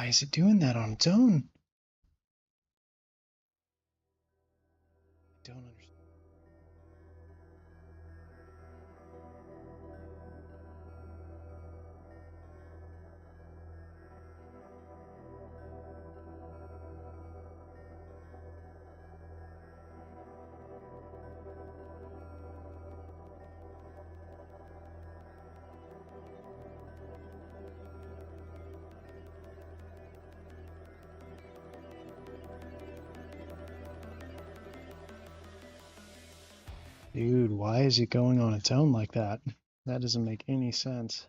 Why is it doing that on its own? I don't understand. Dude, why is it going on its own like that? That doesn't make any sense.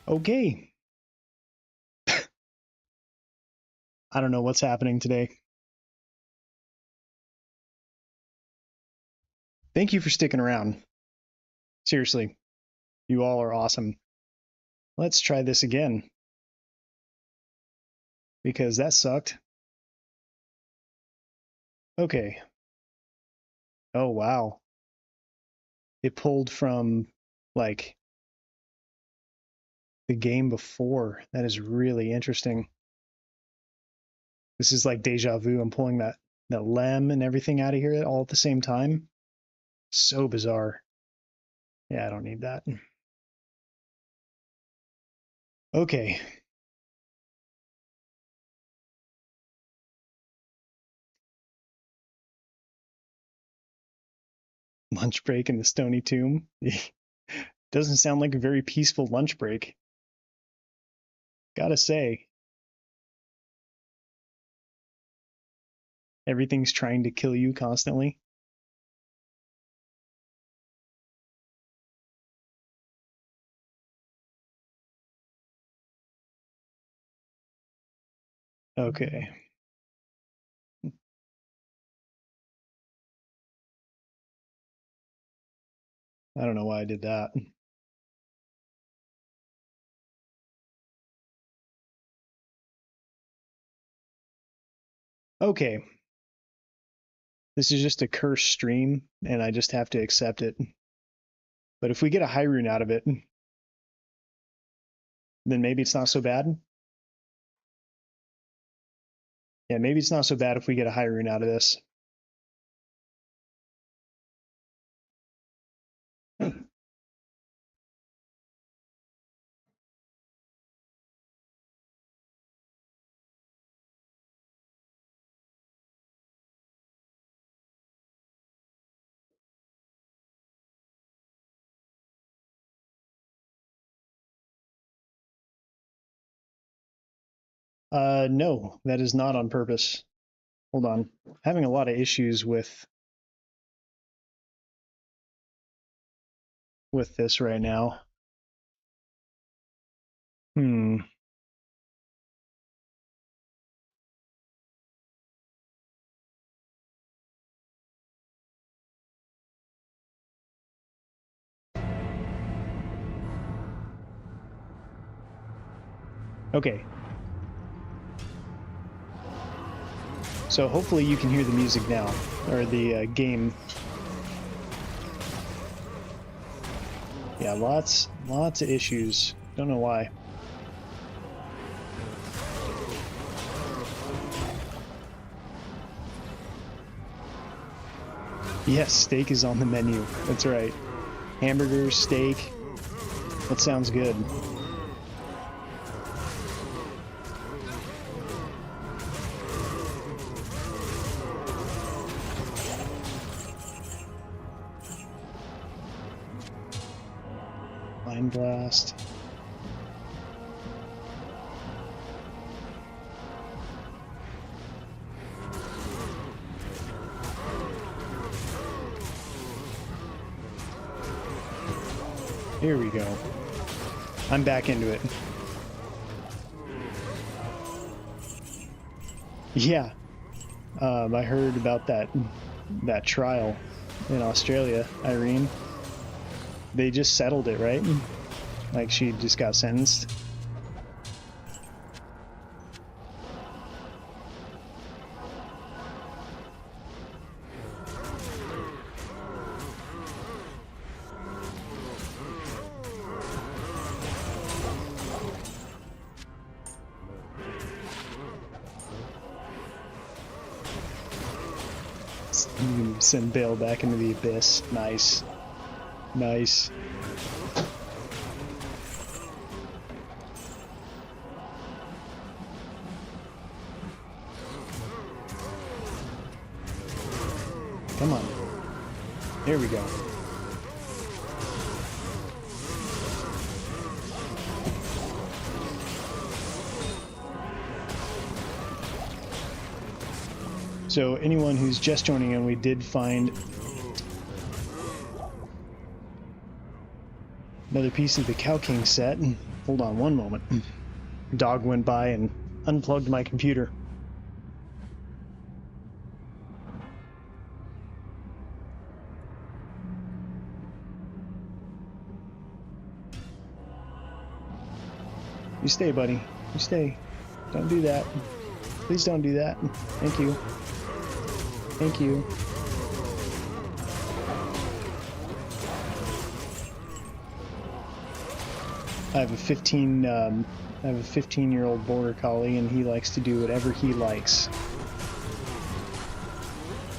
Okay. I don't know what's happening today. Thank you for sticking around. Seriously, you all are awesome. Let's try this again. Because that sucked. Okay. Oh, wow. It pulled from, like, the game before. That is really interesting. This is like deja vu. I'm pulling that lem and everything out of here all at the same time. So bizarre. Yeah, I don't need that. Okay. Lunch break in the Stony Tomb. Doesn't sound like a very peaceful lunch break. Gotta say. Everything's trying to kill you constantly. Okay. I don't know why I did that. Okay. This is just a cursed stream, and I just have to accept it. But if we get a high rune out of it, then maybe it's not so bad. Yeah, maybe it's not so bad if we get a high rune out of this. No, that is not on purpose. Hold on. I'm having a lot of issues with this right now. Okay. So hopefully you can hear the music now, or the game. Yeah, lots of issues. Don't know why. Yes, steak is on the menu. That's right. Hamburgers, steak. That sounds good. Mind blast. Here we go. I'm back into it. Yeah. I heard about that trial in Australia, Irene. They just settled it, right? Like she just got sentenced. Send Bale back into the abyss. Nice. Nice. Come on. There we go. So anyone who's just joining in, we did find another piece of the Cow King set. Hold on one moment. Dog went by and unplugged my computer. You stay, buddy. You stay. Don't do that. Please don't do that. Thank you. Thank you. I have a 15-year-old border collie, and he likes to do whatever he likes,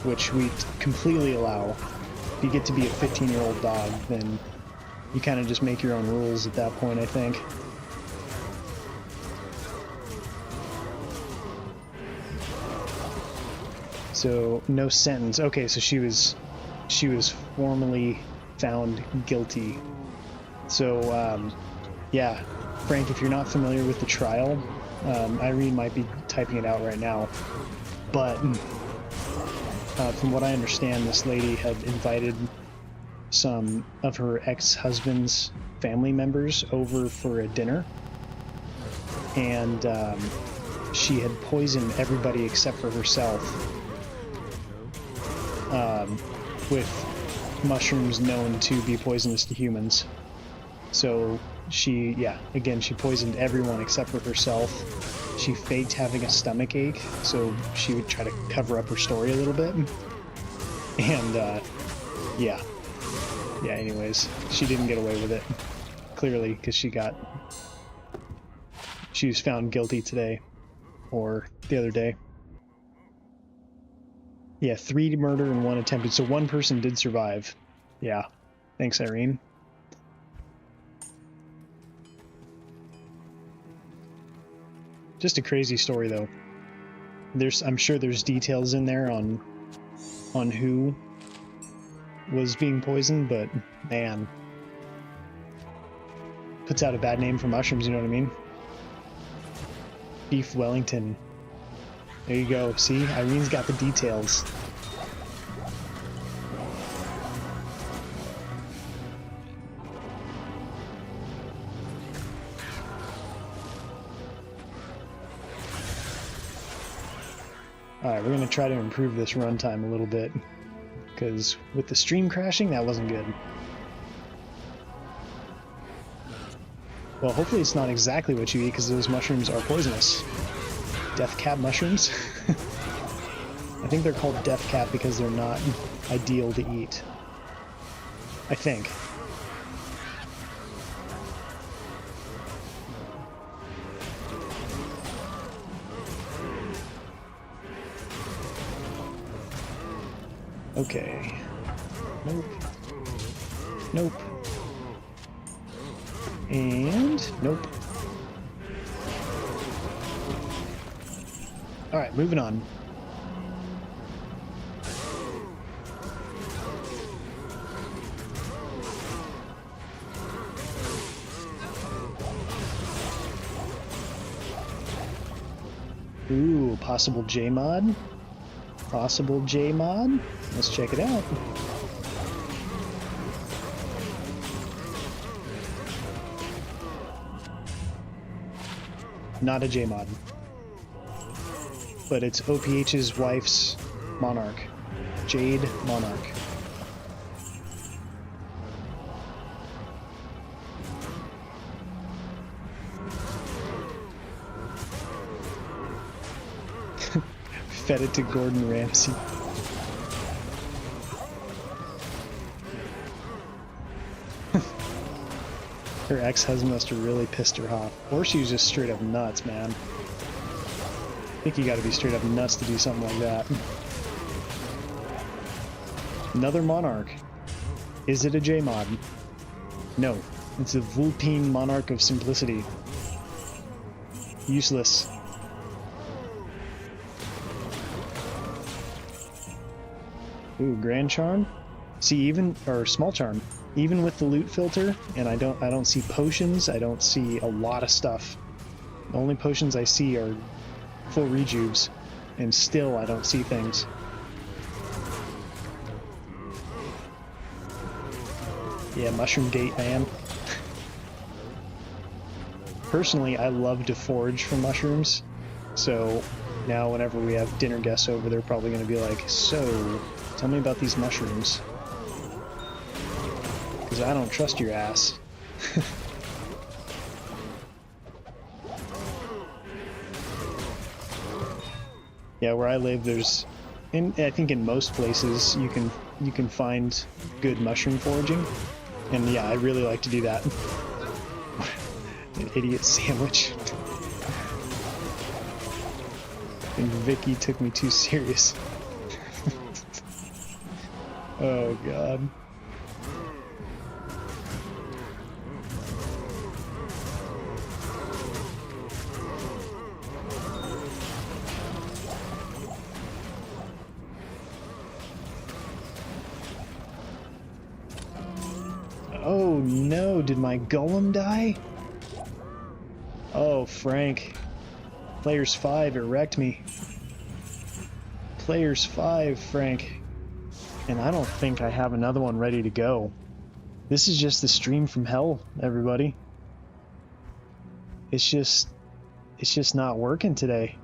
which we completely allow. If you get to be a 15-year-old dog, then you kind of just make your own rules at that point, I think. So no sentence. Okay, so she was formally found guilty. So yeah, Frank, if you're not familiar with the trial, Irene might be typing it out right now. But from what I understand, this lady had invited some of her ex-husband's family members over for a dinner, and she had poisoned everybody except for herself. With mushrooms known to be poisonous to humans. So she poisoned everyone except for herself. She faked having a stomach ache, so she would try to cover up her story a little bit. And, anyways, she didn't get away with it, clearly, because she was found guilty today, or the other day. Yeah, 3 murder and 1 attempted. So 1 person did survive. Yeah. Thanks, Irene. Just a crazy story, though. I'm sure there's details in there on who was being poisoned, but man, puts out a bad name for mushrooms. You know what I mean? Beef Wellington. There you go. See, Irene's got the details. Alright, we're going to try to improve this runtime a little bit, because with the stream crashing, that wasn't good. Well, hopefully it's not exactly what you eat, because those mushrooms are poisonous. Death cap mushrooms? I think they're called death cap because they're not ideal to eat. I think. Okay. Nope. Nope. And nope. Alright, moving on. Ooh, possible J mod. Possible J mod. Let's check it out. Not a J mod. But it's OPH's wife's Monarch. Jade Monarch. Fed it to Gordon Ramsay. Her ex-husband must have really pissed her off. Or she was just straight up nuts, man. I think you gotta be straight up nuts to do something like that. Another Monarch. Is it a J-mod? No. It's a Vulpine Monarch of Simplicity. Useless. Ooh, Grand Charm? See, even, or Small Charm. Even with the loot filter, and I don't see potions, I don't see a lot of stuff. The only potions I see are full rejuves, and still I don't see things. Yeah, Mushroom Gate, man. Personally, I love to forage for mushrooms, so now whenever we have dinner guests over, they're probably going to be like, so, tell me about these mushrooms. Because I don't trust your ass. Yeah, where I live, there's, and I think in most places you can find good mushroom foraging, and yeah, I really like to do that. An idiot sandwich. And Vicky took me too serious. Oh god. Oh no, did my golem die? Oh, Frank. Players 5 erect me. Players 5, Frank. And I don't think I have another one ready to go. This is just the stream from hell, everybody. It's just not working today.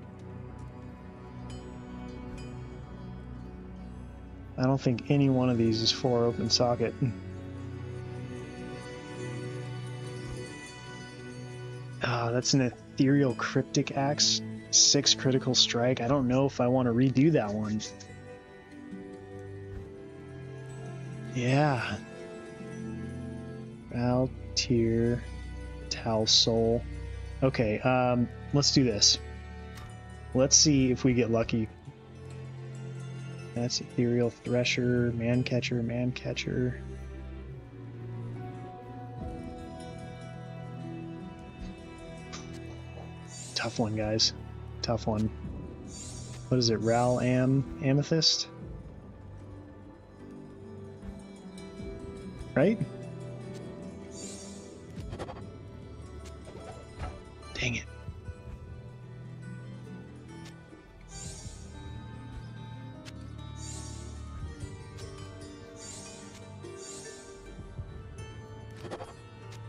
I don't think any one of these is for open socket. Ah, that's an ethereal cryptic axe, 6 critical strike. I don't know if I want to redo that one. Yeah. Valtir, Tal Soul. Okay, let's do this. Let's see if we get lucky. That's Ethereal Thresher, Man-Catcher, Man-Catcher. Tough one, guys. Tough one. What is it? Ral Amethyst? Right? Dang it.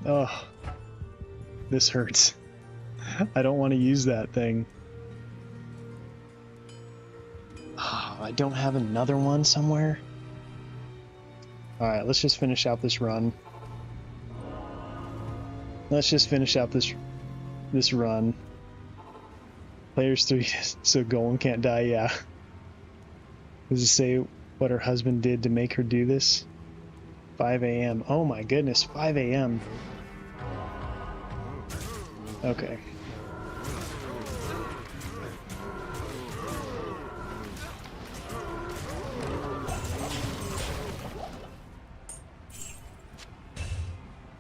Oh, this hurts. I don't want to use that thing. Oh, I don't have another one somewhere. Alright, let's just finish out this run. Let's just finish out this run. Players 3, so Golem can't die, yeah. Does it say what her husband did to make her do this? 5 a.m. Oh my goodness, 5 a.m. Okay.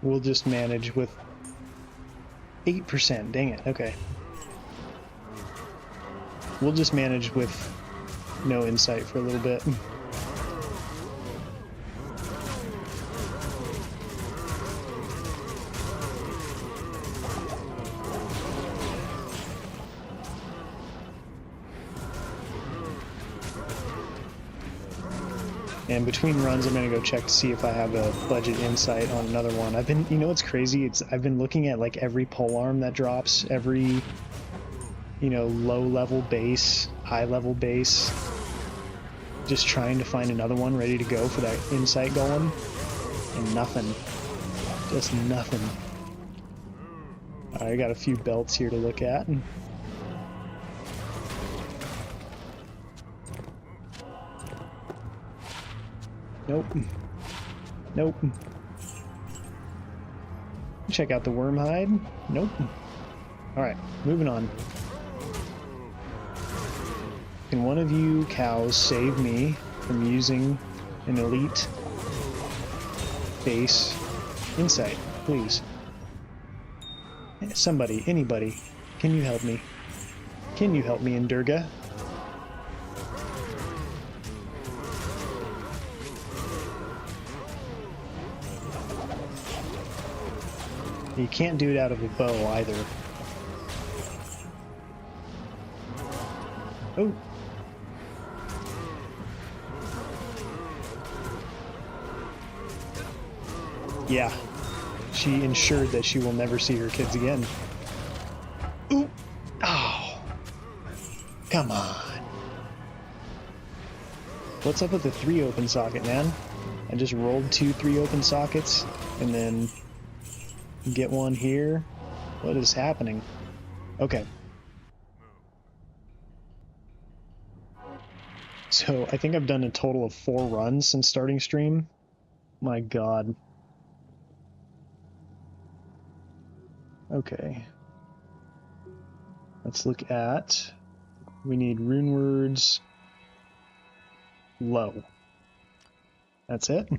We'll just manage with 8%. Dang it. Okay. We'll just manage with no insight for a little bit. And between runs, I'm gonna go check to see if I have a budget insight on another one. I've been, you know what's crazy? I've been looking at like every polearm that drops, every, you know, low level base, high level base, just trying to find another one ready to go for that insight golem, and nothing, just nothing. All right, I got a few belts here to look at. Nope. Nope. Check out the worm hide. Nope. Alright, moving on. Can one of you cows save me from using an elite base insight, please? Somebody, anybody, can you help me? Can you help me, Endurga? You can't do it out of a bow either. Oh. Yeah. She ensured that she will never see her kids again. Ooh. Oh. Come on. What's up with the 3 open socket, man? I just rolled 2 3 open sockets and then get one here. What is happening? Okay. So I think I've done a total of 4 runs since starting stream. My god. Okay. Let's look at... We need rune words low. That's it.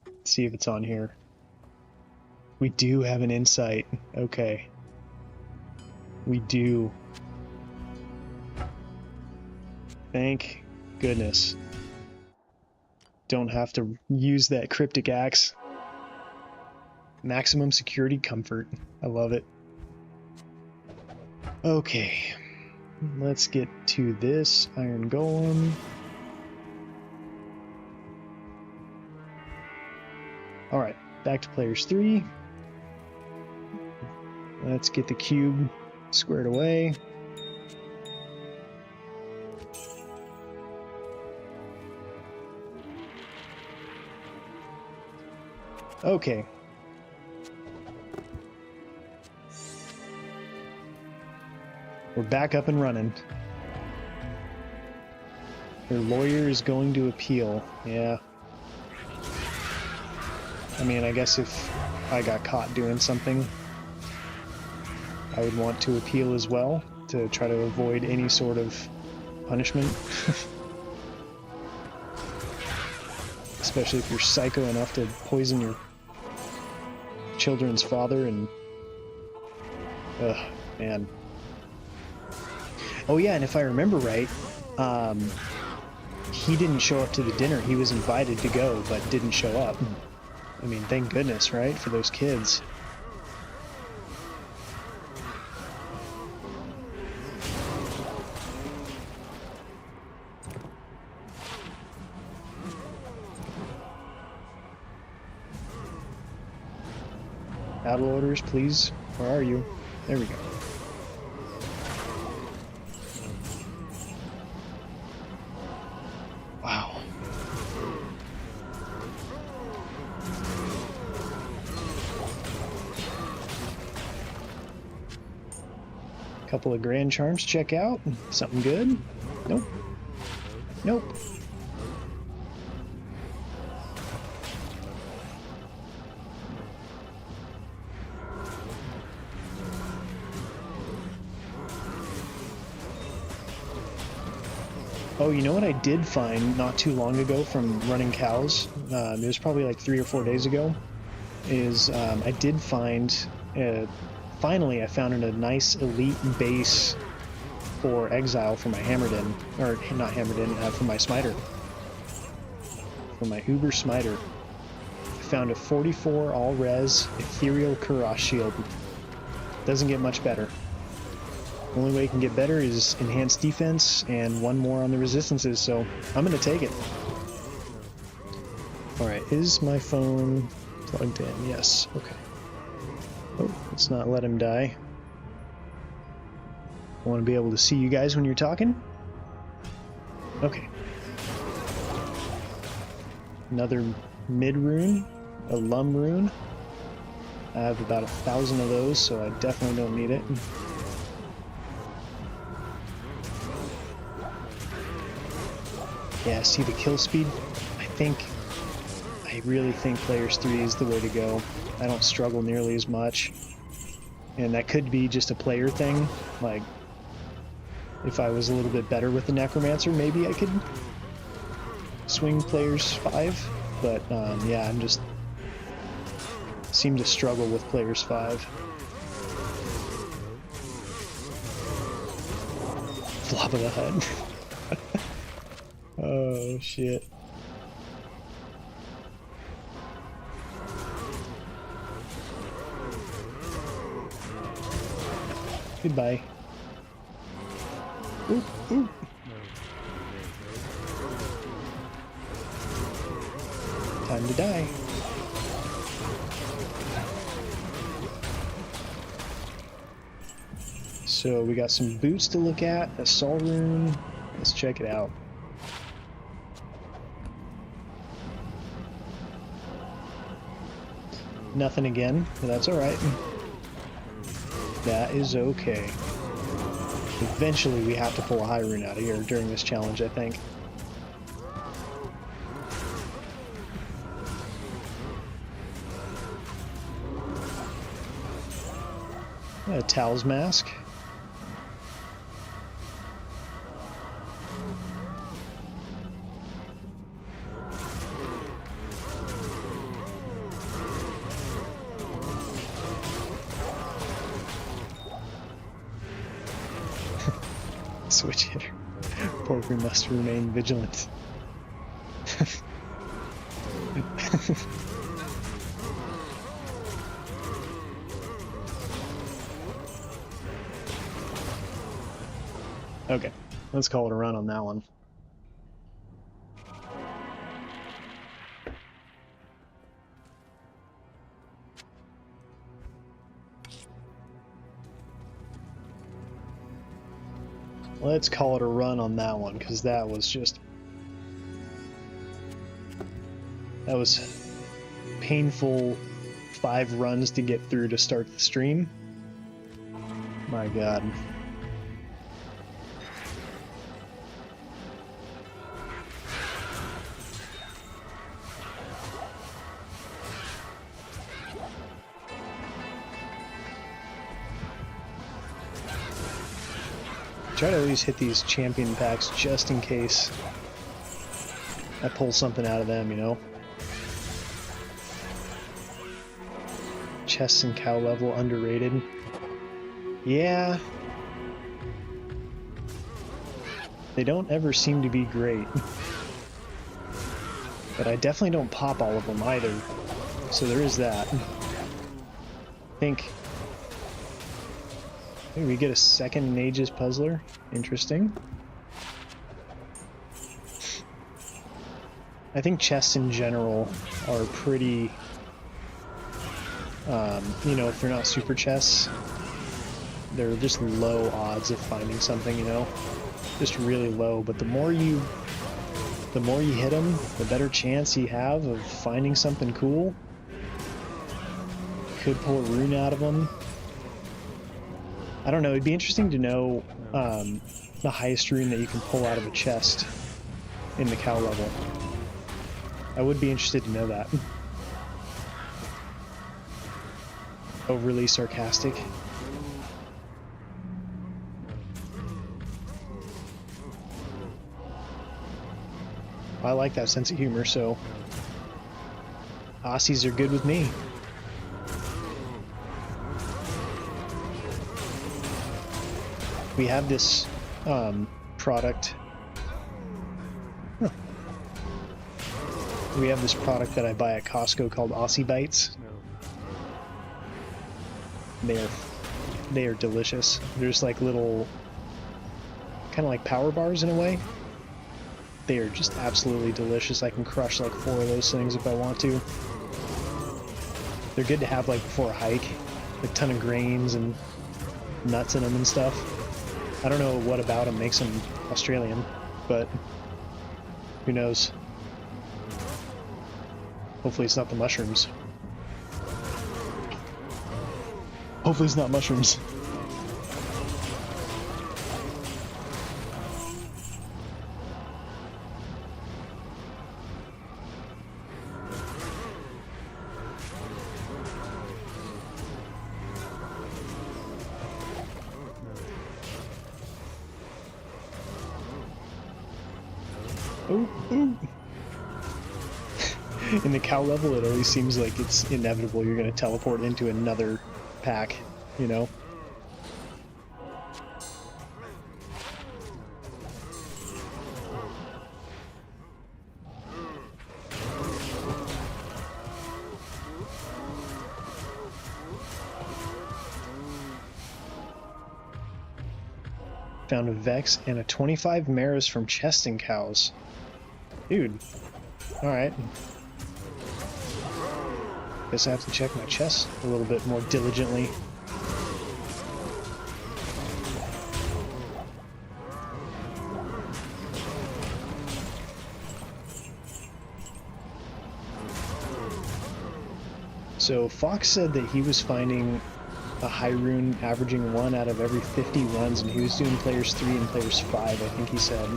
Let's see if it's on here. We do have an insight. Okay. We do. Thank goodness. Don't have to use that cryptic axe. Maximum security comfort. I love it. Okay. Let's get to this iron golem. Alright, back to players 3. Let's get the cube squared away. Okay. We're back up and running. Their lawyer is going to appeal. Yeah. I mean, I guess if I got caught doing something, I would want to appeal as well, to try to avoid any sort of punishment. Especially if you're psycho enough to poison your children's father and... Ugh, man. Oh yeah, and if I remember right, he didn't show up to the dinner. He was invited to go, but didn't show up. I mean, thank goodness, right? For those kids. Battle orders, please. Where are you? There we go. Wow. Couple of grand charms, check out. Something good? Nope. Nope. Oh, you know what I did find not too long ago from running cows? It was probably like 3 or 4 days ago. is I did find, finally I found a nice elite base for Exile for my Hammerden, or not Hammerden, for my Smiter. For my Uber Smiter. I found a 44 all-res Ethereal Kurosh shield. Doesn't get much better. Only way it can get better is enhanced defense and one more on the resistances, so I'm gonna take it. Alright, is my phone plugged in? Yes, okay. Oh, let's not let him die. I want to be able to see you guys when you're talking. Okay. Another mid rune, a lum rune. I have about 1,000 of those, so I definitely don't need it. Yeah, see the kill speed? I really think Players 3 is the way to go. I don't struggle nearly as much. And that could be just a player thing. Like, if I was a little bit better with the Necromancer, maybe I could swing Players 5. But, yeah, I'm just... seem to struggle with Players 5. Flop of the Hut. Oh, shit. Goodbye. Oop, oop. Time to die. So we got some boots to look at, a Sol rune. Let's check it out. Nothing again, but that's alright. That is okay. Eventually we have to pull a high rune out of here during this challenge, I think. A Tal's Mask. Switch hitter. Poker must remain vigilant. Okay, let's call it a run on that one. Let's call it a run on that one, because that was just... that was painful 5 runs to get through to start the stream. My god. Try to always hit these champion packs just in case I pull something out of them, you know? Chests and cow level underrated. Yeah. They don't ever seem to be great. But I definitely don't pop all of them either. So there is that. I think... maybe we get a second Mage's Puzzler. Interesting. I think chests in general are pretty... you know, if they're not super chests, they're just low odds of finding something, you know? Just really low, but the more you hit them, the better chance you have of finding something cool. Could pull a rune out of them. I don't know, it'd be interesting to know the highest rune that you can pull out of a chest in the cow level. I would be interested to know that. Overly sarcastic. I like that sense of humor, so Aussies are good with me. We have this product. Huh. We have this product that I buy at Costco called Aussie Bites. They are delicious. They're just like little, kind of like power bars in a way. They are just absolutely delicious. I can crush like 4 of those things if I want to. They're good to have like before a hike. A ton of grains and nuts in them and stuff. I don't know what about them makes them Australian, but who knows? Hopefully it's not the mushrooms. Hopefully it's not mushrooms. Ooh, ooh. In the cow level, it always seems like it's inevitable you're going to teleport into another pack, you know? Found a Vex and a 25 Maras from chesting cows. Dude. Alright. Guess I have to check my chest a little bit more diligently. So Fox said that he was finding a high rune averaging 1 out of every 50 runs, and he was doing players 3 and players 5, I think he said,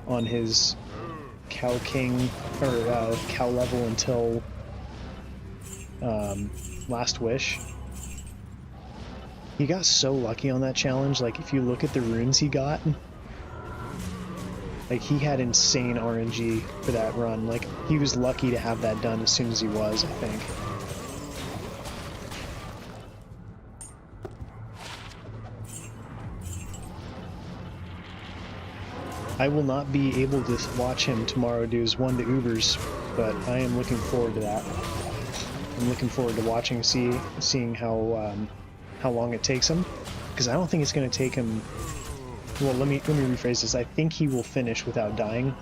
on his Cow King, or Cow level until Last Wish. He got so lucky on that challenge. Like, if you look at the runes he got, like, he had insane RNG for that run. Like, he was lucky to have that done as soon as he was, I think. I will not be able to watch him tomorrow do his 1 to Ubers, but I am looking forward to that. I'm looking forward to watching, seeing how long it takes him, because I don't think it's going to take him. Well, let me rephrase this. I think he will finish without dying.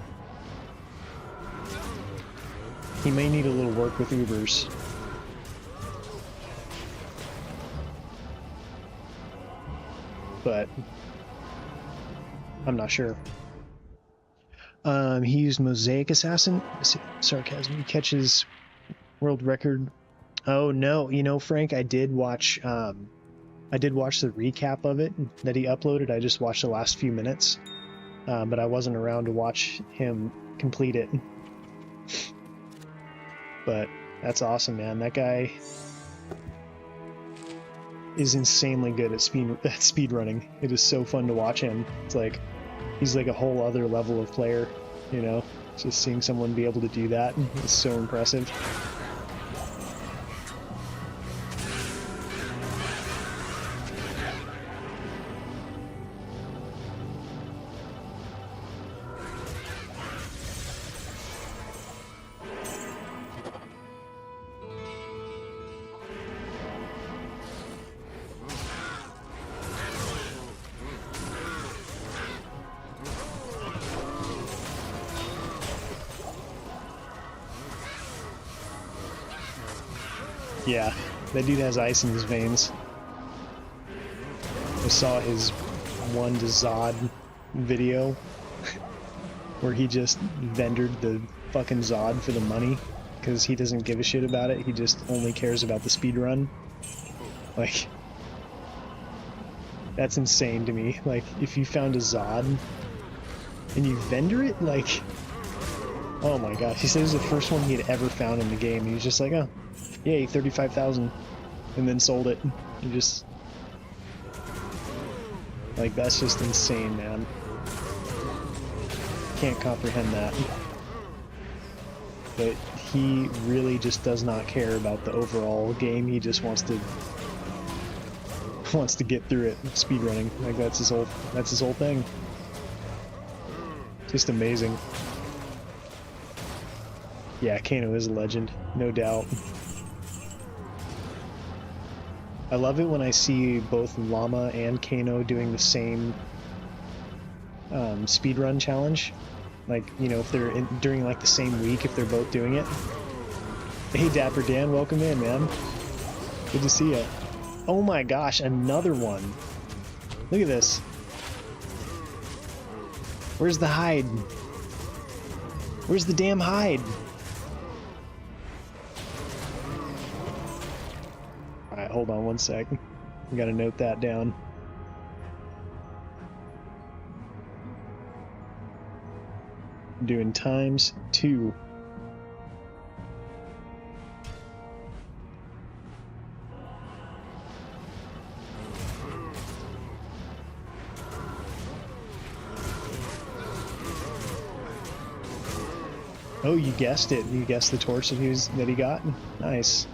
He may need a little work with Ubers. But I'm not sure. He used Mosaic Assassin. Sarcasm. He catches world record. Oh no, you know, Frank, I did watch the recap of it that he uploaded. I just watched the last few minutes, but I wasn't around to watch him complete it. But that's awesome, man. That guy is insanely good at speed running. It is so fun to watch him. It's like he's like a whole other level of player, you know? Just seeing someone be able to do that is so impressive. Yeah, that dude has ice in his veins. I saw his 1 to Zod video where he just vendored the fucking Zod for the money because he doesn't give a shit about it. He just only cares about the speed run. Like, that's insane to me. Like, if you found a Zod and you vendor it, like, oh my gosh. He said it was the first one he had ever found in the game. He was just like, oh, yay, 35,000, and then sold it. You just, like, that's just insane, man. Can't comprehend that. But he really just does not care about the overall game. He just wants to wants to get through it speedrunning. Like that's his whole thing. Just amazing. Yeah, Kano is a legend, no doubt. I love it when I see both Llama and Kano doing the same speedrun challenge. Like, you know, if they're during like the same week, if they're both doing it. Hey Dapper Dan, welcome in, man. Good to see you. Oh my gosh, another one. Look at this. Where's the hide? Where's the damn hide? Alright, hold on one sec. I gotta note that down. I'm doing ×2. Oh, you guessed it. You guessed the torch that he got? Nice.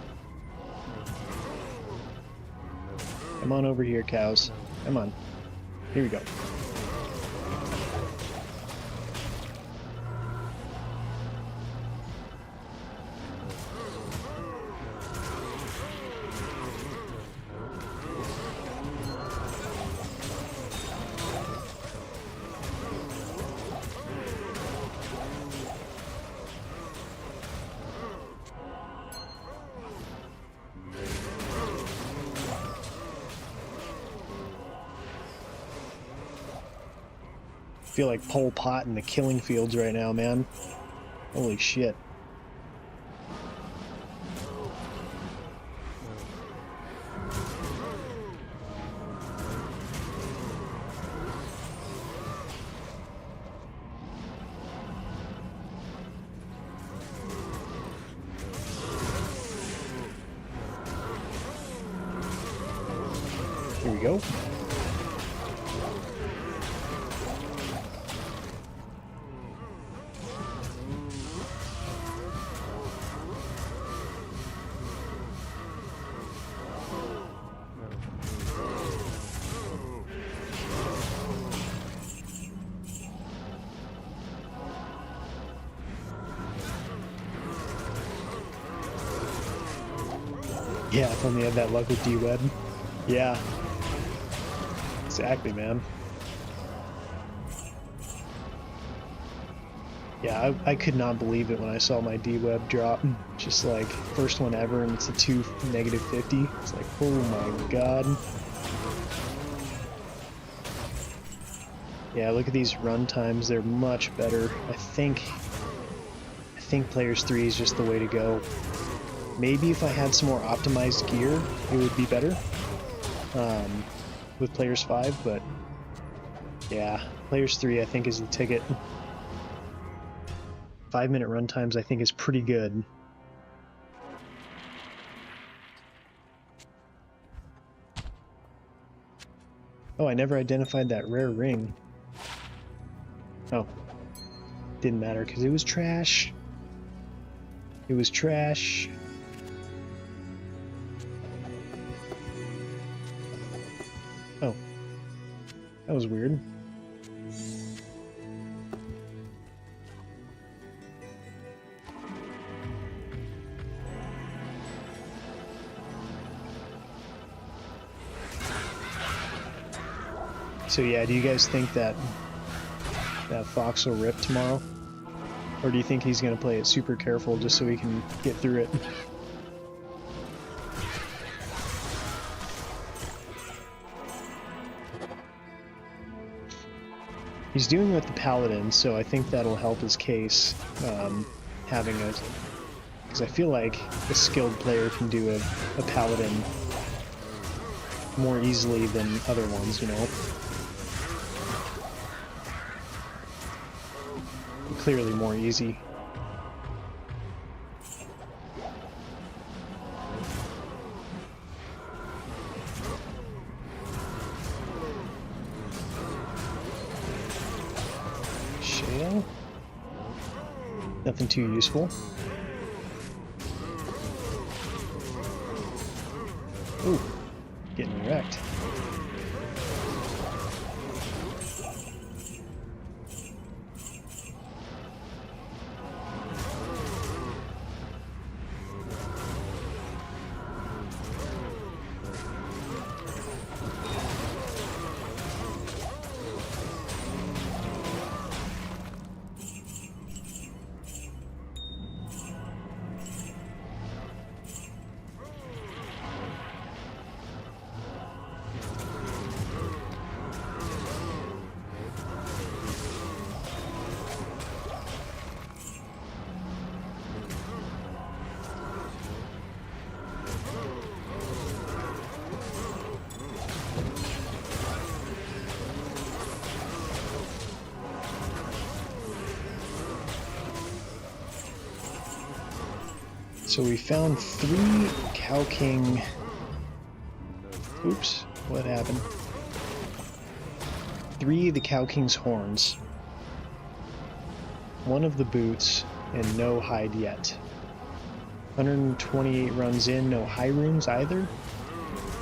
Come on over here, cows. Come on. Here we go. I feel like Pol Pot in the killing fields right now, man. Holy shit. Here we go. Yeah, if only I had that luck with D-Web. Yeah. Exactly, man. Yeah, I could not believe it when I saw my D-Web drop. Just like, first one ever, and it's a -50. It's like, oh my god. Yeah, look at these run times. They're much better. I think Players 3 is just the way to go. Maybe if I had some more optimized gear, it would be better with Players 5, but yeah, Players 3 I think is the ticket. 5-minute run times I think is pretty good. Oh, I never identified that rare ring. Oh, didn't matter because it was trash. It was trash. Oh, that was weird. So yeah, do you guys think that Fox will rip tomorrow? Or do you think he's going to play it super careful just so he can get through it? He's doing it with the Paladin, so I think that'll help his case, having a... Because I feel like a skilled player can do a Paladin more easily than other ones, you know? Clearly more easy. Shale? Nothing too useful. Ooh, getting wrecked. correct. So we found 3 Cow King... Oops, what happened? 3 of the Cow King's horns. 1 of the boots, and no hide yet. 128 runs in, no high runes either.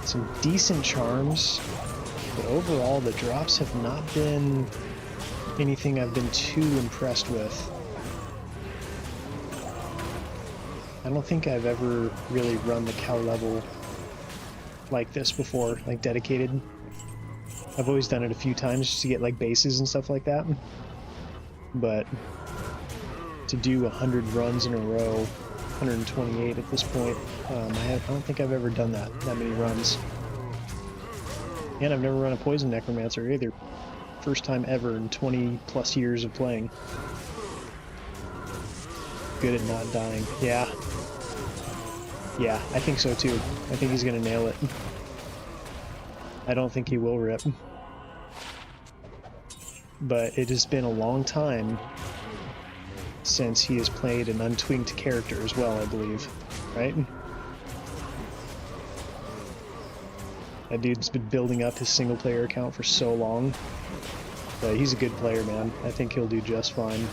Some decent charms, but overall the drops have not been anything I've been too impressed with. I don't think I've ever really run the cow level like this before, like dedicated. I've always done it a few times just to get like bases and stuff like that. But to do 100 runs in a row, 128 at this point, I don't think I've ever done that many runs. And I've never run a poison necromancer either. First time ever in 20 plus years of playing. Good at not dying. Yeah. Yeah, I think so too. I think he's gonna nail it. I don't think he will rip. But it has been a long time since he has played an untwinked character as well, I believe. Right? That dude's been building up his single player account for so long. But he's a good player, man. I think he'll do just fine.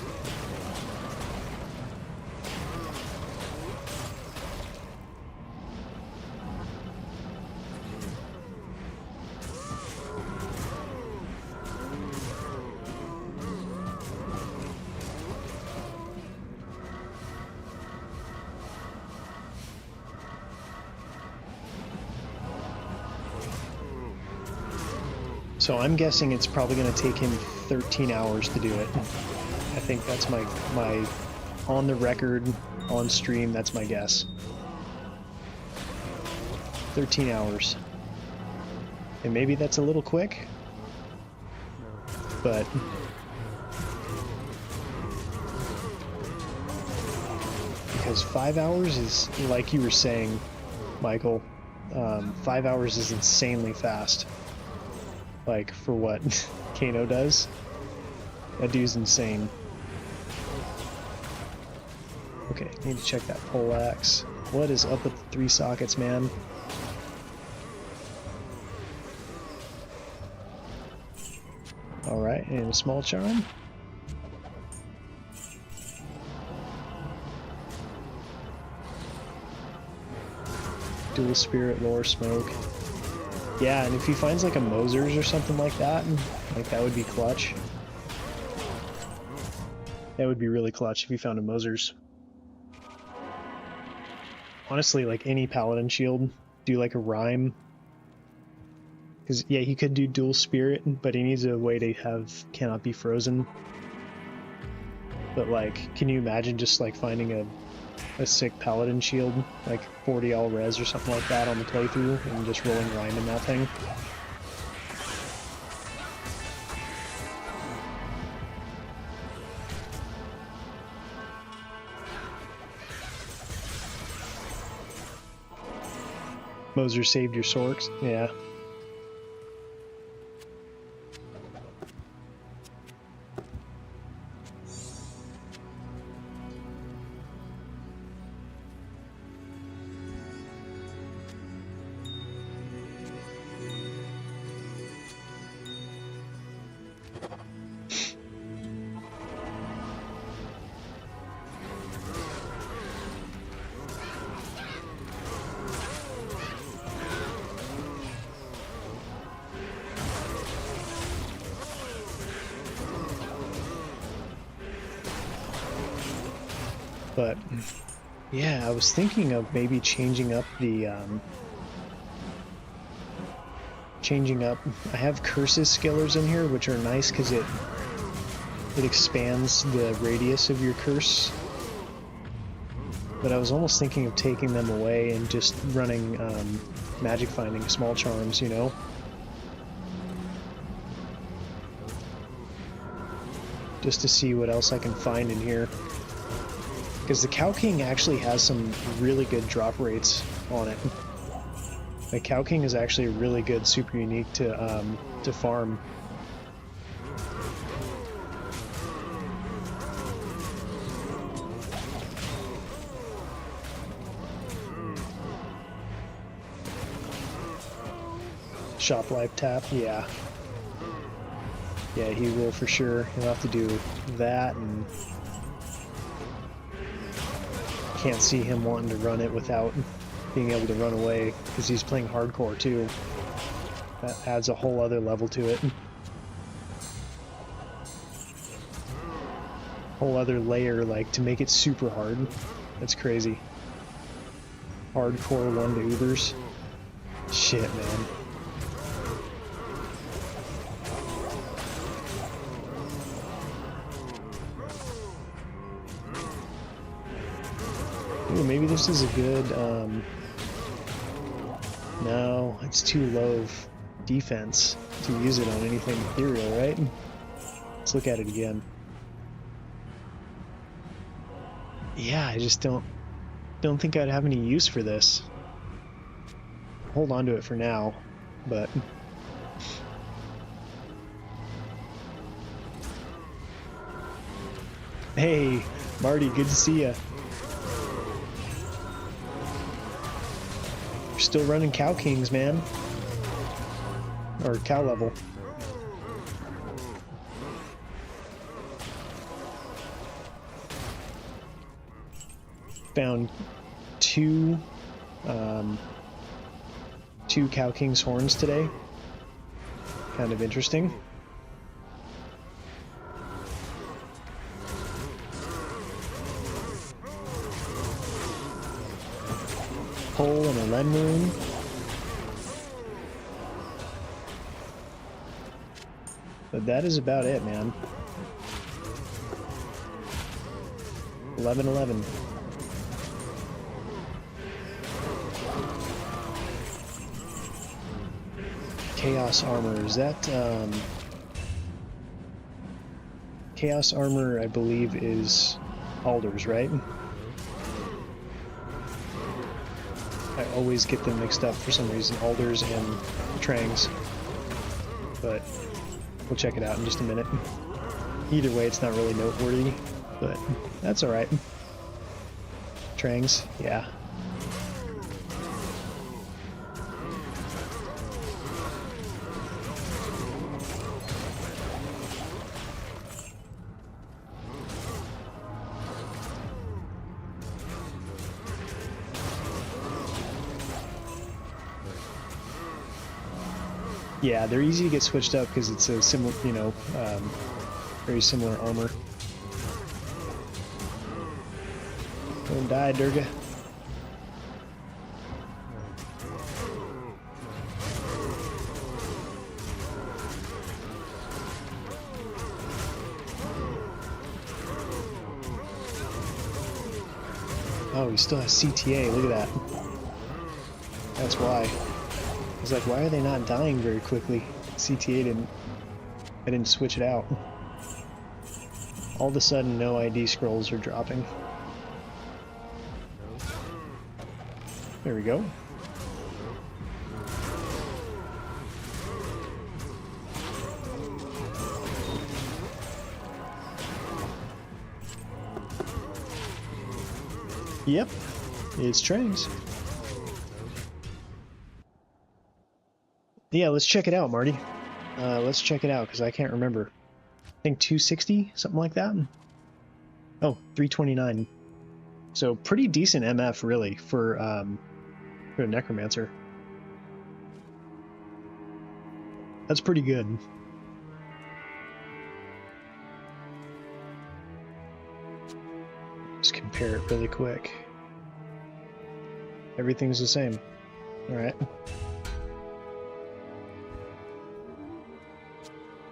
So I'm guessing it's probably going to take him 13 hours to do it. I think that's my on the record, on stream, that's my guess. 13 hours. And maybe that's a little quick, but because 5 hours is, like you were saying, Michael, 5 hours is insanely fast. Like, for what Kano does. That dude's insane. Okay, need to check that poleaxe. What is up with the 3 sockets, man? Alright, and a small charm. Dual spirit, lore, smoke. Yeah, and if he finds like a Mosers or something like that would be clutch. That would be really clutch if he found a Mosers. Honestly, like any paladin shield, do like a rhyme. Because, yeah, he could do dual spirit, but he needs a way to have cannot be frozen. But like, can you imagine just like finding a sick paladin shield, like 40 all res or something like that on the playthrough, and just rolling rhyme in that thing? Moser saved your sorks? Yeah. But yeah, I was thinking of maybe changing up the I have curses skillers in here, which are nice because it expands the radius of your curse. But I was almost thinking of taking them away and just running magic finding small charms, you know? Just to see what else I can find in here. Because the Cow King actually has some really good drop rates on it. The Cow King is actually really good, super unique to farm. Shop life tap, yeah. Yeah, he will for sure. He'll have to do that, and can't see him wanting to run it without being able to run away, because he's playing hardcore too. That adds a whole other level to it. Whole other layer, like, to make it super hard. That's crazy. Hardcore 1 to Ubers. Shit, man. Ooh, maybe this is a good, no, it's too low of defense to use it on anything ethereal, right? Let's look at it again. Yeah, I just don't think I'd have any use for this. Hold on to it for now, but hey, Marty, good to see ya. You're still running Cow Kings, man. Or cow level. Found two Cow King's horns today. Kind of interesting. Pole and a lead moon. But that is about it, man. 11-11. Chaos armor, is that Chaos armor, I believe, is Alders, right? I always get them mixed up for some reason, Alders and Trangs. But we'll check it out in just a minute. Either way, it's not really noteworthy, but that's alright. Trangs, yeah. Yeah, they're easy to get switched up because it's a similar, you know, very similar armor. Don't die, Durga. Oh, he still has CTA, look at that. That's why. I was like, why are they not dying very quickly? CTA didn't... I didn't switch it out. All of a sudden, no ID scrolls are dropping. There we go. Yep, it's trains. Yeah, let's check it out, Marty. Let's check it out, because I can't remember. I think 260, something like that? Oh, 329. So pretty decent MF, really, for a Necromancer. That's pretty good. Just repair it really quick. Everything's the same. Alright.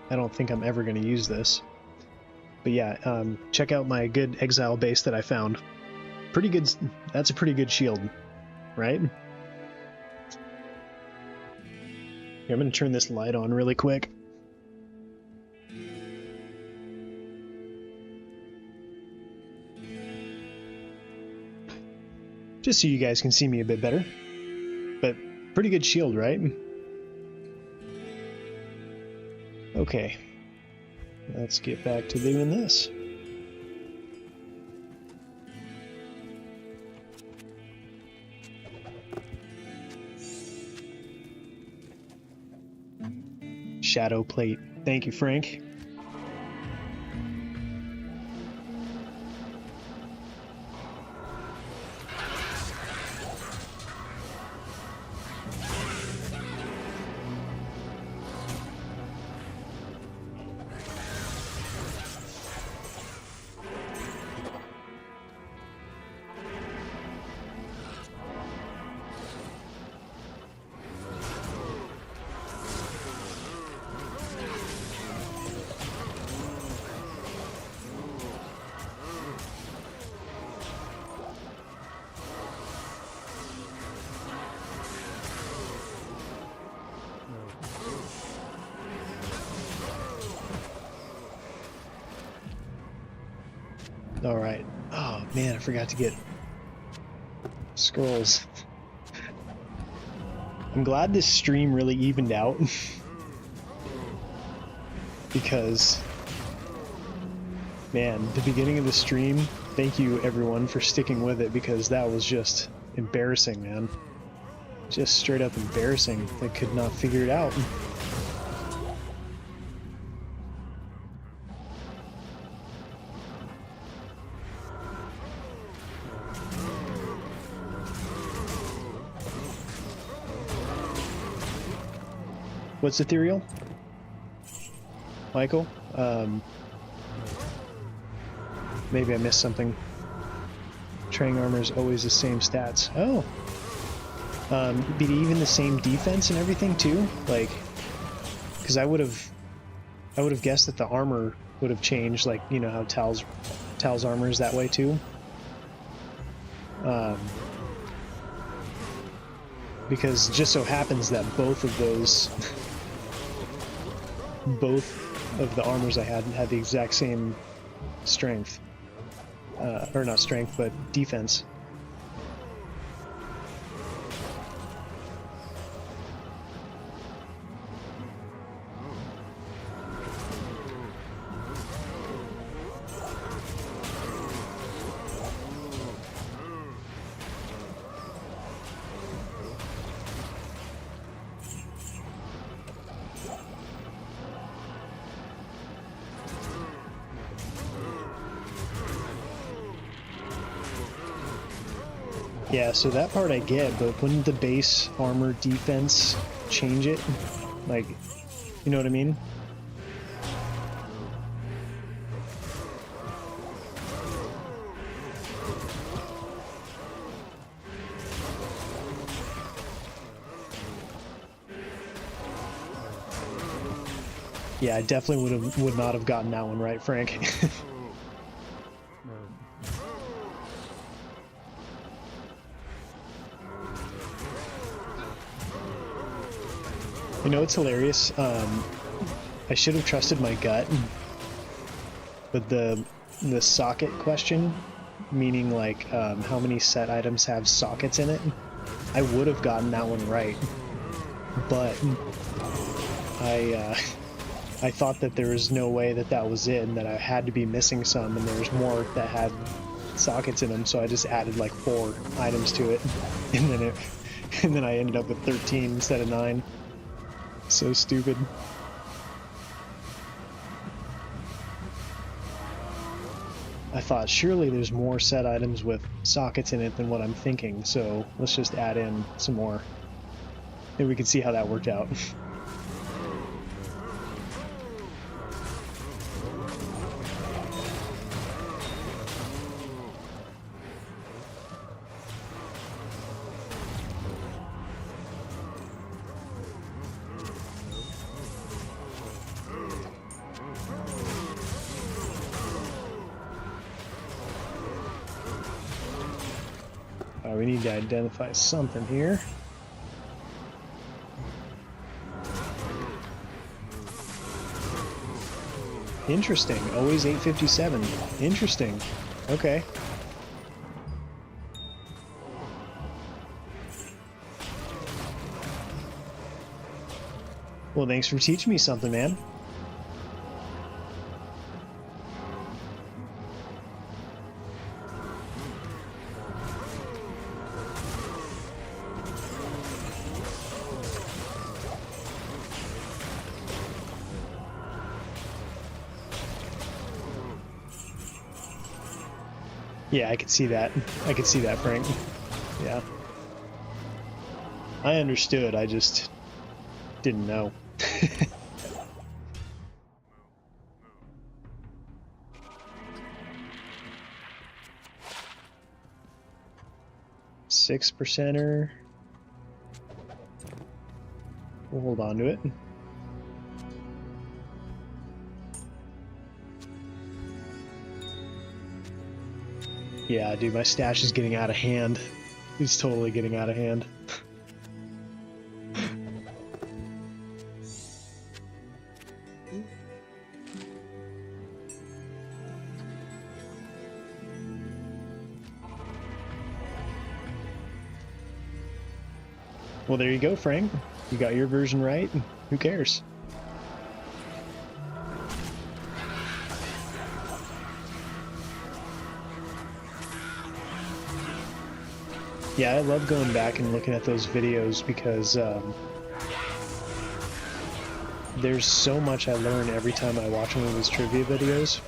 I don't think I'm ever going to use this. But yeah, check out my good exile base that I found. Pretty good. That's a pretty good shield, right? Here, I'm going to turn this light on really quick. Just so you guys can see me a bit better. But pretty good shield, right? Okay. Let's get back to doing this. Shadow plate. Thank you, Frank. Alright. Oh man, I forgot to get scrolls. I'm glad this stream really evened out. Because, man, the beginning of the stream, thank you everyone for sticking with it, because that was just embarrassing, man. Just straight up embarrassing. I could not figure it out. What's ethereal? Michael? Maybe I missed something. Training armor is always the same stats. Oh! Be even the same defense and everything too? Like, because I would have guessed that the armor would have changed, like, you know how Tal's armor is that way too? Because it just so happens that both of those both of the armors I had the exact same strength. Or not strength, but defense. Yeah, so that part I get, but wouldn't the base armor defense change it? Like, you know what I mean? Yeah, I definitely would not have gotten that one right, Frank. You know what's hilarious? I should have trusted my gut, but the socket question, meaning like how many set items have sockets in it, I would have gotten that one right, but I thought that there was no way that that was it, and that I had to be missing some, and there was more that had sockets in them, so I just added like 4 items to it, and then I ended up with 13 instead of 9. So stupid. I thought surely there's more set items with sockets in it than what I'm thinking, so let's just add in some more. Maybe we can see how that worked out. we need to identify something here. Interesting. Always 857. Interesting. Okay. Well, thanks for teaching me something, man. Yeah, I could see that. I could see that, Frank. Yeah. I understood, I just didn't know. 6%er. We'll hold on to it. Yeah, dude, my stash is getting out of hand. It's totally getting out of hand. Well, there you go, Frank. You got your version right. Who cares? Yeah, I love going back and looking at those videos because there's so much I learn every time I watch one of those trivia videos.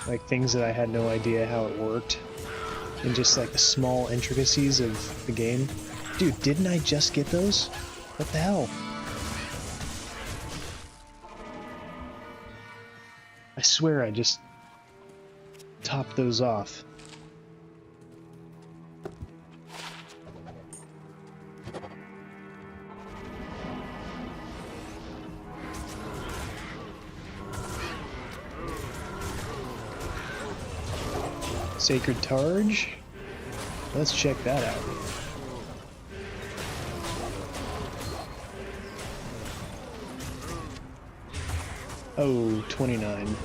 Like things that I had no idea how it worked. And just like the small intricacies of the game. Dude, didn't I just get those? What the hell? I swear I just topped those off. Sacred Targe? Let's check that out. Oh, 29.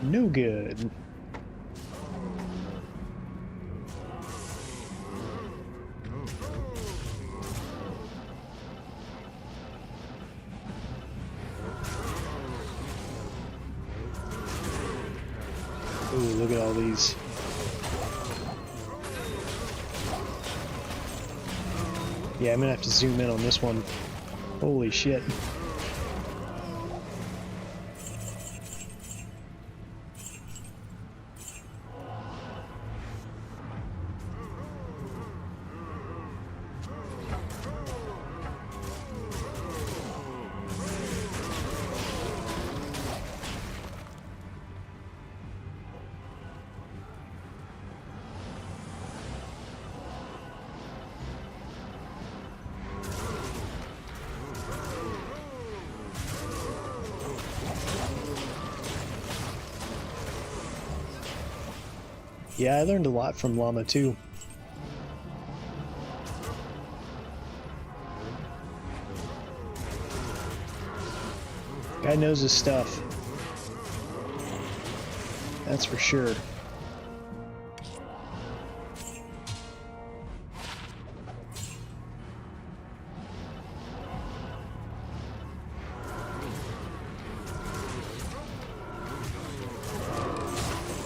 No good. Ooh, look at all these. Yeah, I'm gonna have to zoom in on this one. Holy shit. Yeah, I learned a lot from Llama too. Guy knows his stuff. That's for sure.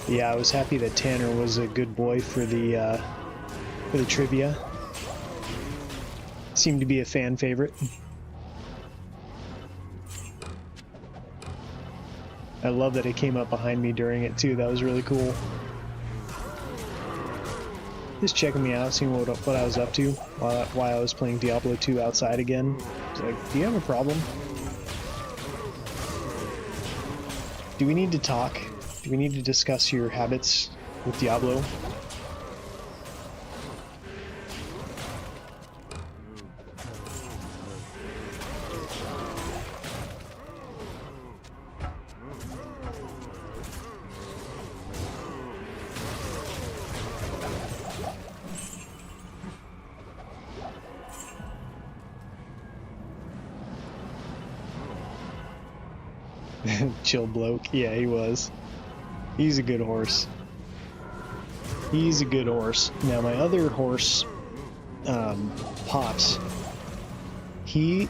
Yeah, I was happy that Tanner was a good boy for the trivia. Seemed to be a fan favorite. I love that it came up behind me during it too. That was really cool. Just checking me out, seeing what I was up to while I was playing Diablo 2 outside again. It's like, do you have a problem? Do we need to talk? Do we need to discuss your habits with Diablo. Chill bloke. Yeah, he was. He's a good horse. He's a good horse. Now my other horse, Pops, he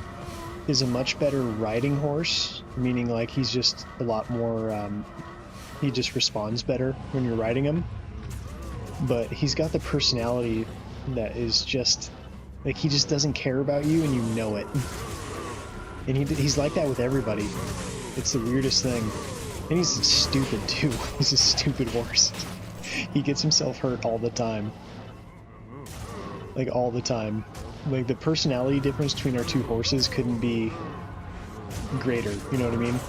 is a much better riding horse, meaning like he's just a lot more, he just responds better when you're riding him. But he's got the personality that is just, like, he just doesn't care about you and you know it. And he's like that with everybody. It's the weirdest thing. And he's stupid too. He's a stupid horse. He gets himself hurt all the time. Like, all the time. Like, the personality difference between our two horses couldn't be greater, you know what I mean?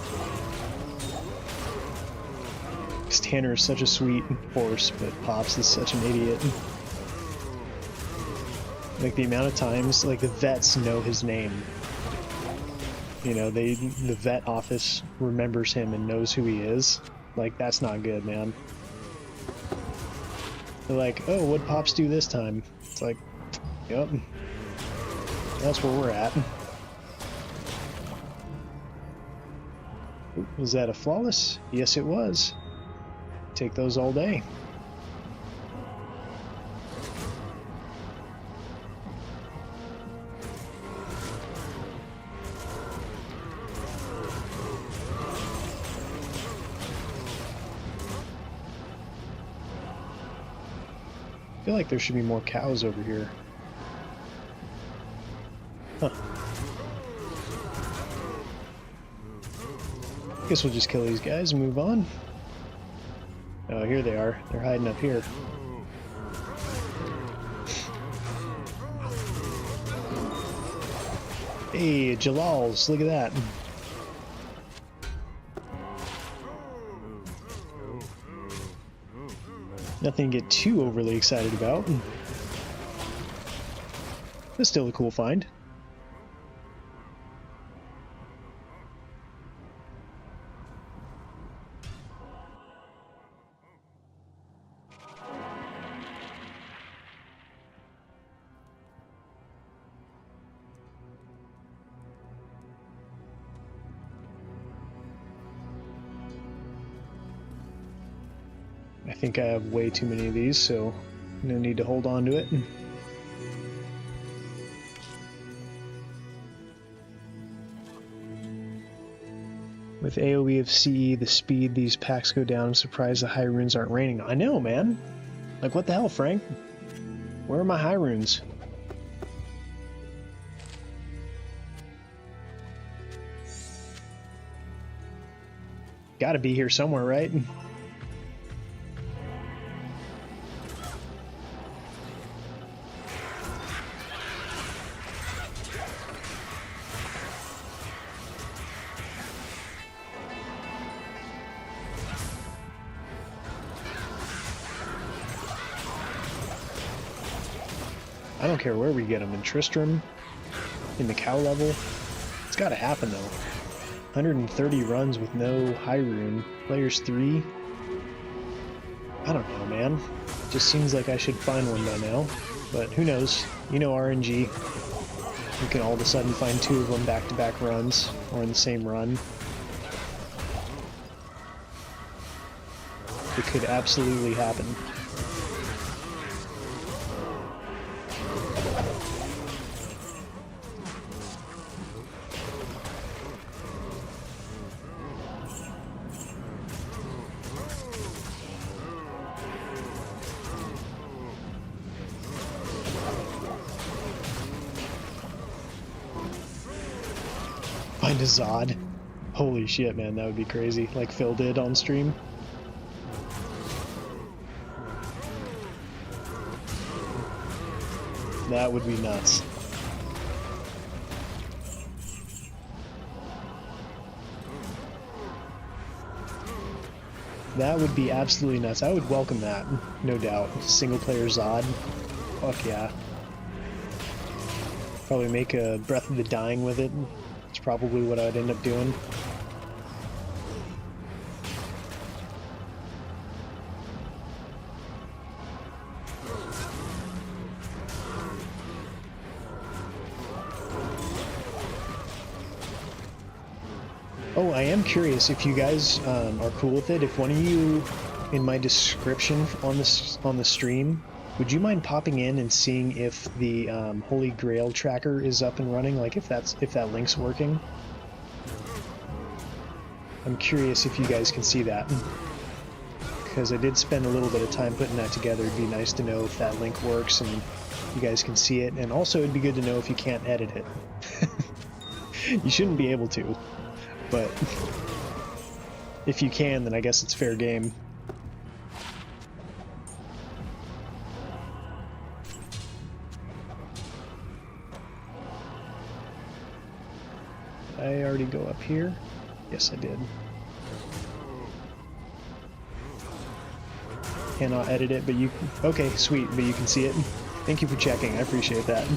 Because Tanner is such a sweet horse, but Pops is such an idiot. Like, the amount of times, like, the vets know his name. You know, the vet office remembers him and knows who he is. Like, that's not good, man. They're like, oh, what'd Pops do this time? It's like, yep. That's where we're at. Ooh, was that a flawless? Yes, it was. Take those all day. I feel like there should be more cows over here. Huh. Guess we'll just kill these guys and move on. Oh, here they are. They're hiding up here. Hey, Jalals, look at that. Nothing to get too overly excited about. But still a cool find. I think I have way too many of these, so no need to hold on to it. With AoE of CE, the speed these packs go down, I'm surprised the high runes aren't raining. I know, man. Like, what the hell, Frank? Where are my high runes? Gotta be here somewhere, right? I don't care where we get them, in Tristram, in the cow level. It's gotta happen though. 130 runs with no high rune. Players 3. I don't know, man. Just seems like I should find one by now. But who knows? You know RNG. You can all of a sudden find 2 of them back-to-back runs, or in the same run. It could absolutely happen. Find a Zod. Holy shit, man, that would be crazy. Like Phil did on stream. That would be nuts. That would be absolutely nuts. I would welcome that, no doubt. Single player Zod. Fuck yeah. Probably make a Breath of the Dying with it. It's probably what I'd end up doing. Oh, I am curious if you guys are cool with it. If one of you in my description on the stream, would you mind popping in and seeing if the Holy Grail tracker is up and running? Like if that link's working? I'm curious if you guys can see that, because I did spend a little bit of time putting that together. It'd be nice to know if that link works and you guys can see it, and also it'd be good to know if you can't edit it. You shouldn't be able to. But if you can, then I guess it's fair game. Did I already go up here? Yes, I did. Cannot edit it, but you... Okay, sweet, but you can see it. Thank you for checking, I appreciate that.